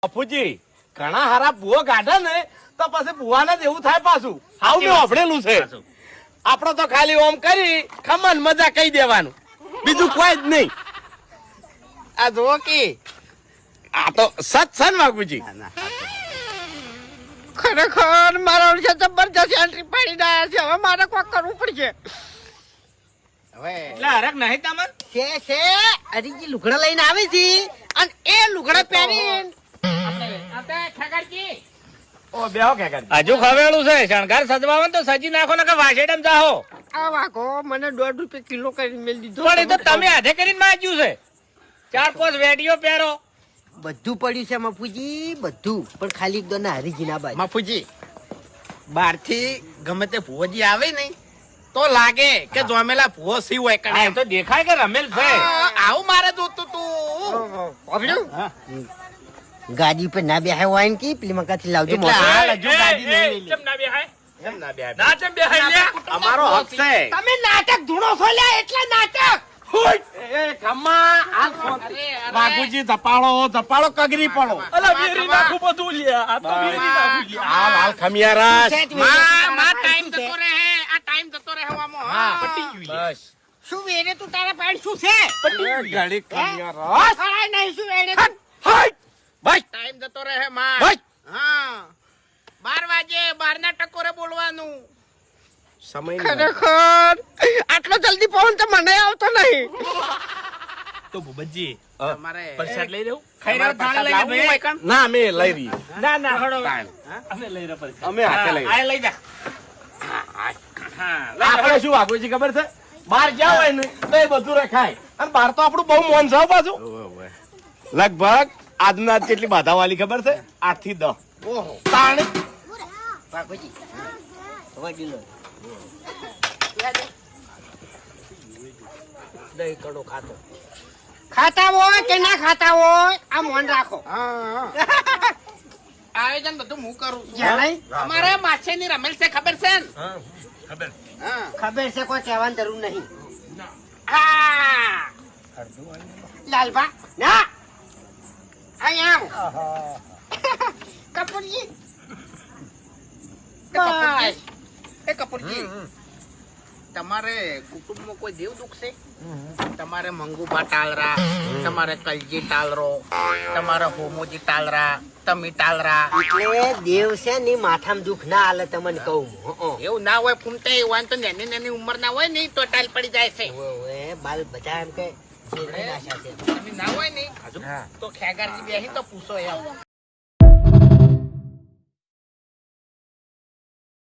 બાપુજી ઘણા હારા ભૂવો કાઢે ને તો પછી ભૂવાને જ એવું થાય પાછું. આવું મેં વાપરેલું છે. આપડે તો ખાલી ઓમ કરી ખમન મજા કહી દેવાનું, બીજું કોઈ જ નહીં. આ જુઓ કે આ તો સત છે ને બાપુજી. ખરેખર મારા ઓળખે જબરજસ્ત એન્ટ્રી પાડી રહ્યા છે. હવે મારે કોઈ કરવું પડશે. હવે એટલે હરક નહીં તમને છે હરીજી લુગડા લઈને આવે છે અને એ લુગડા પહેરીને ઓ બેહો કે કરી હજુ ખવેલું છે. શણગાર સજવાવો તો સજી નાખો ને કે વાસેડમ જાહો. આ વાઘો મને 1.5 રૂપિયા કિલો કરીને મેલ દીધો. પણ એ તો તમે હાથે કરીને માંગ્યું છે. 4-5 વેડીઓ પહેરો. બધું પડ્યું છે મફુજી, બધું. પણ ખાલી એક દોના હરીજી ના બાજુ. બાપુજી બહાર થી ગમે તે ભૂવોજી આવે ને તો લાગે કે જોમેલા ભૂવો સી હોય કણે. આ તો દેખાય કે રમેલ છે. આવું મારે જોતું તું. ગાડી પર ના બેહાય હોય ને કે પેલી મકાથી લાવજો એટલે મોટો. હાલ હજુ ગાડી નહીં લીધી. કેમ ના બેહાય? એમ ના બેહાય. ના કેમ બેહાય લ્યા? અમારો હક છે. તમે નાટક ધૂણો છો લ્યા, એટલા નાટક. એ ખમ્મા હાલ ફોન. બાપુજી ધપાળો કગરી પડો. અલા વેરી નાખું બધું લ્યા. આ તો વેરી નાખું લ્યા. હાલ હાલ ખમિયારા. માં ટાઈમ જતો રહે. આ ટાઈમ જતો રહે હવામાં. હા પટી ગયું. બસ શું વેરે તું તારા પાડ શું છે? ઘડી ખમિયારા. ખરાય નહીં શું વેરે? બસ ટાઈમ જતો રહે માં. બસ હા 12 વાગે 12 ના ટકોરે બોલવાનું. સમય ખરેખર આટલો જલ્દી પહોંચ તો મને આવતો નહીં. તો ભૂપતજી તમારે પ્રસાદ લઈ દઉં. ખાઈ રહ્યો થાળે લઈને લાવવું ભાઈ. હોય કાં? ના અમે લઈ રહી. ના ના હડો. તાણ. અમે લઈ રહ્યો પ્રસાદ. અમે હાથે લઈ આ લઈ જા. હા આપણે શું વાગુજી ખબર છે, બહાર ગયા હોય ને તો એ બધું રખાય. અને બહાર તો આપણું બહુ મોન છે હો પાછું. લગભગ આજના આજ કેટલી બાધા વાળી ખબર છે? 8 થી 10. ઓહો તાણ બાપુજી વડી લો. દહીં કડો ખાતો. ખાતા હોય કે ના ખાતા હોય આ મોન રાખો. આયોજન બધું હું કરું છું. જ્યાં નહીં અમારે માછીની રમેલ છે ખબર છે ને? ખબર. હા. ખબર છે, કોઈ કહેવાની જરૂર નહીં. હા. લાલભા ના અહીંયા આવો. કપૂરજી બસ. એ કપૂરજી તમારે કુટુંબમાં કોઈ દેવ દુખ છે? તમારે મંગુભા ટાલરા, તમારે કલજી ટાલરો, તમારે હોમોજી ટાલરા, તમે ટાલરા. એટલે દેવ છે ને માથામાં દુખ ના આલે તમને કહું. એવું ના હોય ફૂમતે હોય ને તો નાની ઉંમર ના હોય ને તો ટાલ પડી જાય છે. ઓએ બાલ બધા એમ કે જેની આશા છે. તમે ના હોય ને તો ખેગારજી બેહી તો પૂછો એમ.